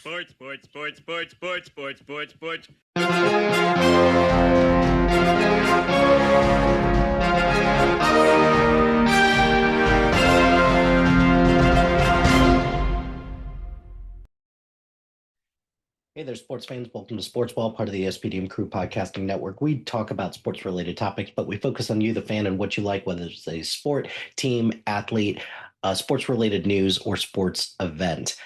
Sports, sports, sports, sports, sports, sports, sports, sports. Hey there, sports fans. Welcome to Sportsball, part of the SPDM Crew Podcasting Network. We talk about sports-related topics, but we focus on you, the fan, and what you like, whether it's a sport, team, athlete, sports-related news, or sports event.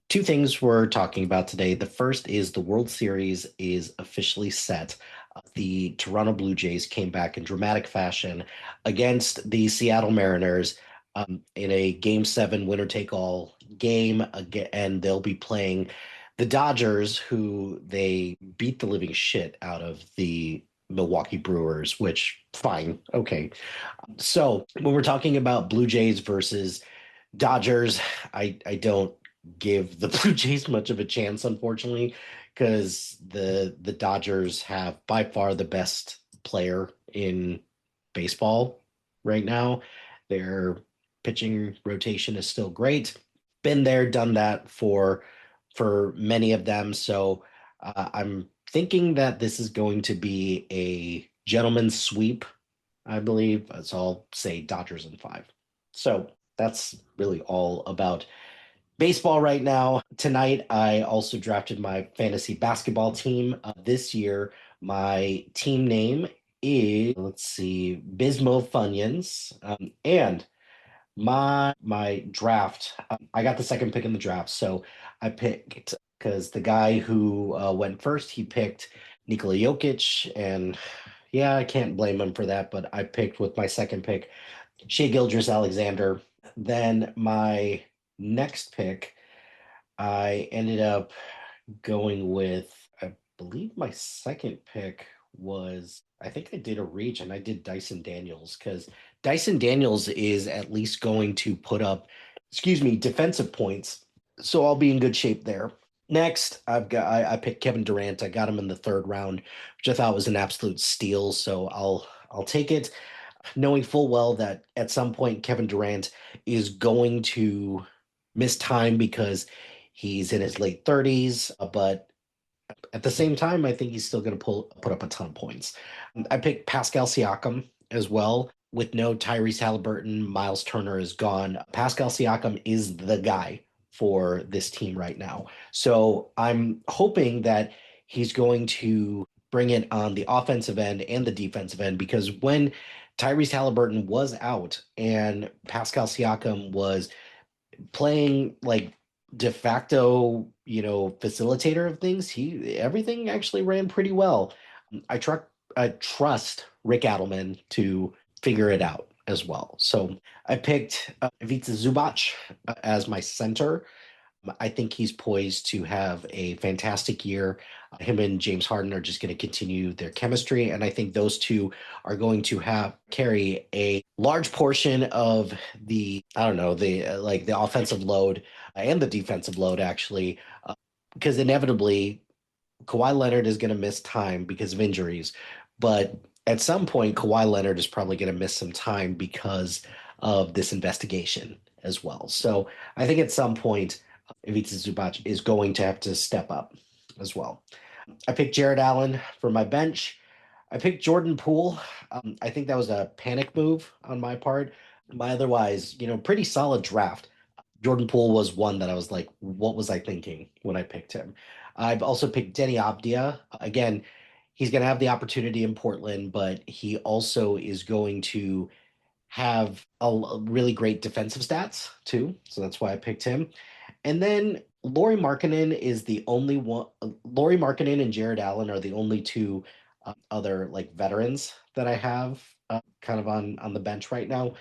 Two things we're talking about today. The first is the World Series is officially set. The Toronto Blue Jays came back in dramatic fashion against the Seattle Mariners in a Game 7 winner-take-all game, and they'll be playing the Dodgers, who they beat the living shit out of the Milwaukee Brewers, which fine, okay. So when we're talking about Blue Jays versus Dodgers, I don't give the Blue Jays much of a chance, unfortunately, because the Dodgers have by far the best player in baseball right now. Their pitching rotation is still great. Been there, done that for many of them. So I'm thinking that this is going to be a gentleman's sweep, I believe. So I'll say Dodgers in 5. So that's really all about baseball right now. Tonight, I also drafted my fantasy basketball team. This year, my team name is, let's see, Bismo Funyons. And my draft, I got the second pick in the draft, so I picked because the guy who went first, he picked Nikola Jokic, and yeah, I can't blame him for that. But I picked with my second pick Shea Gilgeous-Alexander. Then my next pick, I ended up going with, I believe my second pick was, I think I did a reach and I did Dyson Daniels because Dyson Daniels is at least going to put up, defensive points. So I'll be in good shape there. Next, I picked Kevin Durant. I got him in the third round, which I thought was an absolute steal. So I'll take it, knowing full well that at some point Kevin Durant is going to miss time because he's in his late 30s, but at the same time, I think he's still going to put up a ton of points. I picked Pascal Siakam as well. With no Tyrese Halliburton, Miles Turner is gone. Pascal Siakam is the guy for this team right now. So I'm hoping that he's going to bring it on the offensive end and the defensive end, because when Tyrese Halliburton was out and Pascal Siakam was playing like de facto, facilitator of things, everything actually ran pretty well. I trust Rick Adelman to figure it out as well. So I picked Ivica Zubac as my center. I think he's poised to have a fantastic year. Him and James Harden are just going to continue their chemistry, and I think those two are going to carry a large portion of the, I don't know, the offensive load and the defensive load, actually, because inevitably Kawhi Leonard is going to miss time because of injuries, but at some point Kawhi Leonard is probably going to miss some time because of this investigation as well. So I think at some point Ivica Zubac is going to have to step up as well. I picked Jared Allen for my bench. I picked Jordan Poole. I think that was a panic move on my part. My otherwise, pretty solid draft. Jordan Poole was one that I was like, what was I thinking when I picked him? I've also picked Denny Abdia. Again, he's going to have the opportunity in Portland, but he also is going to have a really great defensive stats too. So that's why I picked him. And then Lauri Markkanen is the only one. Lauri Markkanen and Jared Allen are the only two other like veterans that I have kind of on the bench right now.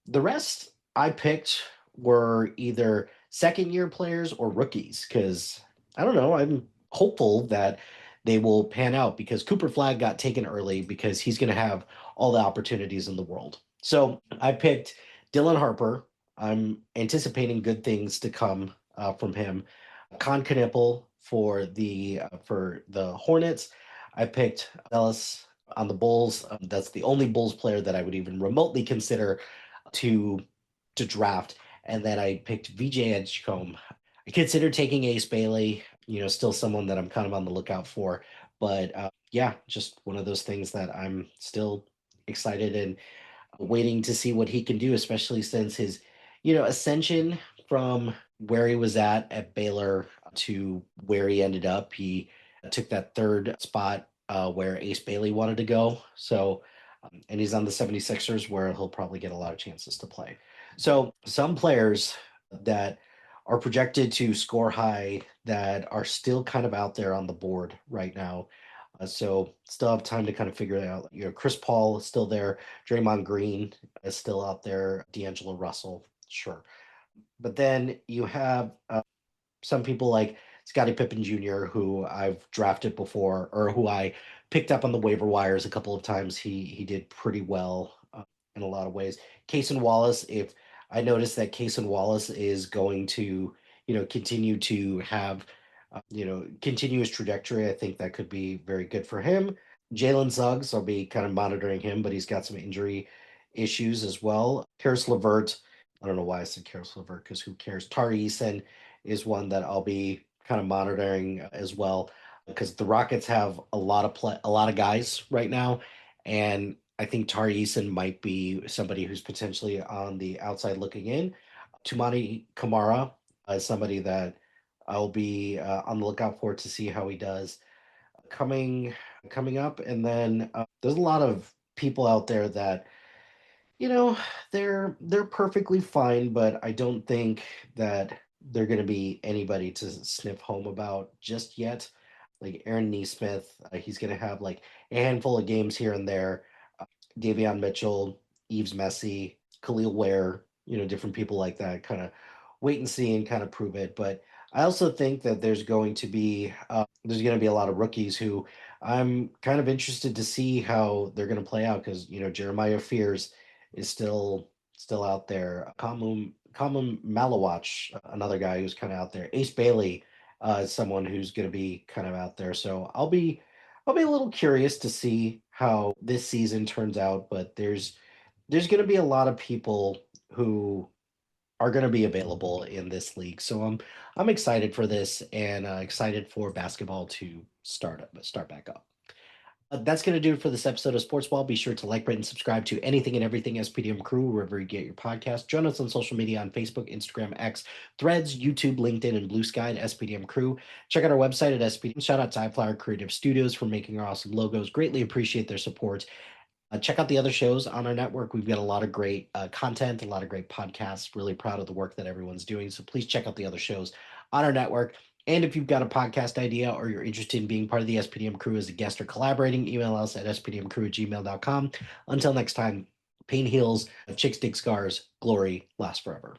The rest I picked were either second year players or rookies because I don't know. I'm hopeful that they will pan out because Cooper Flag got taken early because he's going to have all the opportunities in the world. So I picked Dylan Harper. I'm anticipating good things to come from him. Con Knipple for the Hornets. I picked Ellis on the Bulls. That's the only Bulls player that I would even remotely consider to draft. And then I picked VJ Edgecombe. consider taking Ace Bailey. Still someone that I'm kind of on the lookout for. But yeah, just one of those things that I'm still excited and waiting to see what he can do, especially since his, ascension from where he was at Baylor to where he ended up. He took that third spot where Ace Bailey wanted to go. So, and he's on the 76ers where he'll probably get a lot of chances to play. So, some players that are projected to score high that are still kind of out there on the board right now. So still have time to kind of figure it out. Chris Paul is still there. Draymond Green is still out there. D'Angelo Russell, sure. But then you have some people like Scottie Pippen Jr., who I've drafted before, or who I picked up on the waiver wires a couple of times. He did pretty well in a lot of ways. Cason Wallace, if I notice that Cason Wallace is going to, continue to have, continuous trajectory, I think that could be very good for him. Jalen Suggs, I'll be kind of monitoring him, but he's got some injury issues as well. Karis LeVert, I don't know why I said Karis LeVert because who cares? Tari Eason is one that I'll be kind of monitoring as well because the Rockets have a lot of guys right now, and I think Tari Eason might be somebody who's potentially on the outside looking in. Tumani Kamara is somebody that I'll be on the lookout for to see how he does coming up, and then there's a lot of people out there that they're perfectly fine, but I don't think that they're going to be anybody to sniff home about just yet. Like Aaron Nesmith, he's going to have like a handful of games here and there. Davion Mitchell, Yves Messi, Khalil Ware, different people like that. Kind of wait and see and kind of prove it. But I also think that there's going to be a lot of rookies who I'm kind of interested to see how they're going to play out because Jeremiah Fears is still out there. Kamu Malawach, another guy who's kind of out there. Ace Bailey is someone who's going to be kind of out there. So I'll be a little curious to see how this season turns out, but there's going to be a lot of people who are going to be available in this league. So I'm excited for this and excited for basketball to start back up. That's going to do it for this episode of Sportsball. Be sure to like, rate, and subscribe to anything and everything SPDM Crew, wherever you get your podcast. Join us on social media on Facebook, Instagram, X, Threads, YouTube, LinkedIn, and Blue Sky at SPDM Crew. Check out our website at SPDM. Shout out to HiFlyer Creative Studios for making our awesome logos. Greatly appreciate their support. Check out the other shows on our network. We've got a lot of great content, a lot of great podcasts. Really proud of the work that everyone's doing. So please check out the other shows on our network. And if you've got a podcast idea or you're interested in being part of the SPDM crew as a guest or collaborating, email us at spdmcrew@gmail.com. Until next time, pain heals, chicks dig scars, glory lasts forever.